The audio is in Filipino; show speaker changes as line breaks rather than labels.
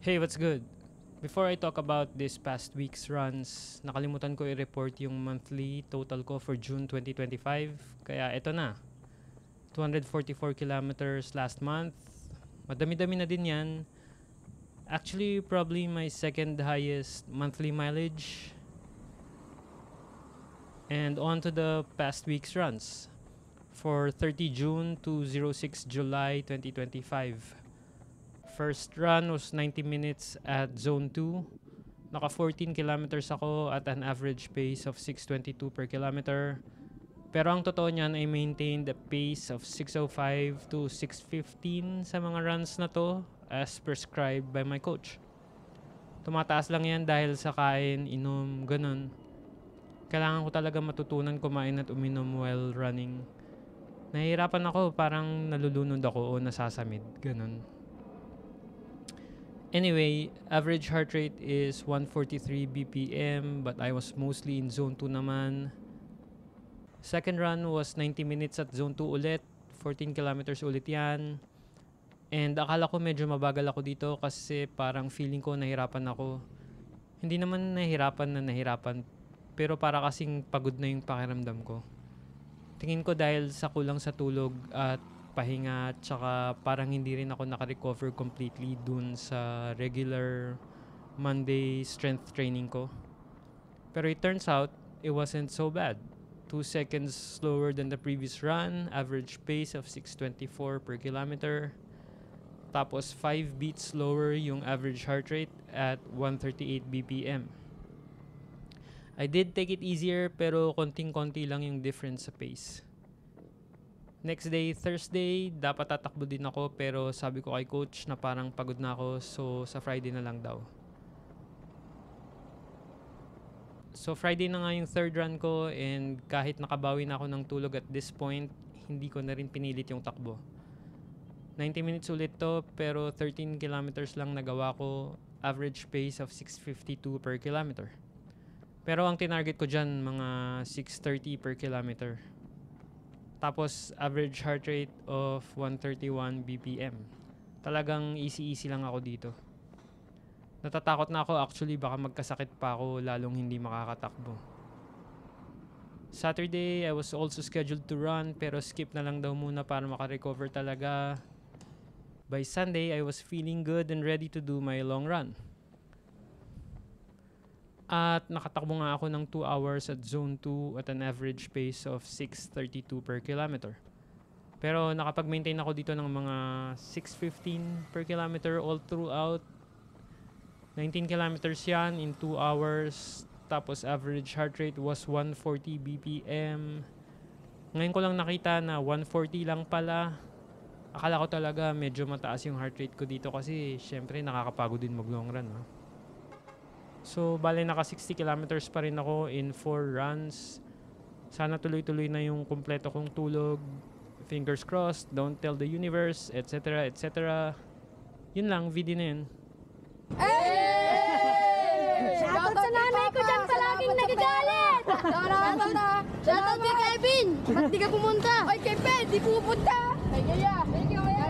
Hey, what's good? Before I talk about this past week's runs, nakalimutan ko i-report yung monthly total ko for June 2025. Kaya eto na. 244 kilometers last month. Madami-dami na din yan. Actually, probably my second highest monthly mileage. And on to the past week's runs. For 30 June to 06 July 2025. First run was 90 minutes at Zone 2. Naka 14 kilometers ako at an average pace of 6:22 per kilometer. Pero ang totoo niyan ay maintained a pace of 6:05 to 6:15 sa mga runs na to as prescribed by my coach. Tumataas lang yan dahil sa kain, inom, ganun. Kailangan ko talaga matutunan kumain at uminom while running. Nahihirapan ako, parang nalulunod ako o nasasamid, ganun. Anyway, average heart rate is 143 BPM but I was mostly in Zone 2 naman. Second run was 90 minutes at Zone 2 ulit. 14 kilometers ulit yan. And akala ko medyo mabagal ako dito kasi parang feeling ko nahirapan ako. Hindi naman nahirapan, pero para kasing pagod na yung pakiramdam ko. Tingin ko dahil sa kulang sa tulog at pahinga, tsaka parang hindi rin ako nakarecover completely dun sa regular Monday strength training ko. Pero it turns out, it wasn't so bad. 2 seconds slower than the previous run, average pace of 6:24 per kilometer. Tapos 5 beats slower yung average heart rate at 138 BPM. I did take it easier pero konting-konti lang yung difference sa pace. Next day, Thursday, dapat tatakbo din ako pero sabi ko kay coach na parang pagod na ako so sa Friday na lang daw. So Friday na nga yung third run ko and kahit nakabawi na ako ng tulog at this point, hindi ko na rin pinilit yung takbo. 90 minutes ulit to pero 13 kilometers lang nagawa ko, average pace of 6:52 per kilometer. Pero ang tinarget ko dyan, mga 6:30 per kilometer. Tapos average heart rate of 131 BPM. Talagang easy-easy lang ako dito. Natatakot na ako actually, baka magkasakit pa ako lalong hindi makakatakbo. Saturday, I was also scheduled to run pero skip na lang daw muna para makarecover talaga. By Sunday, I was feeling good and ready to do my long run. At nakatakbo nga ako ng 2 hours at Zone 2 at an average pace of 6:32 per kilometer. Pero nakapag-maintain ako dito ng mga 6:15 per kilometer all throughout. 19 kilometers yan in 2 hours. Tapos average heart rate was 140 BPM. Ngayon ko lang nakita na 140 lang pala. Akala ko talaga medyo mataas yung heart rate ko dito kasi syempre nakakapagod din mag-long run. No? So, bale naka 60 kilometers pa rin ako in 4 runs. Sana tuloy-tuloy na yung kumpleto kong tulog. Fingers crossed, don't tell the universe, etc. etc. Yun lang, video na yun.
Shoutout sa nanay ko dyan palaging nagagalit! Shoutout kay Kevin! Ba't di ka pumunta? Oy, Kevin, di pupunta! Ay, kaya! Thank you, kaya!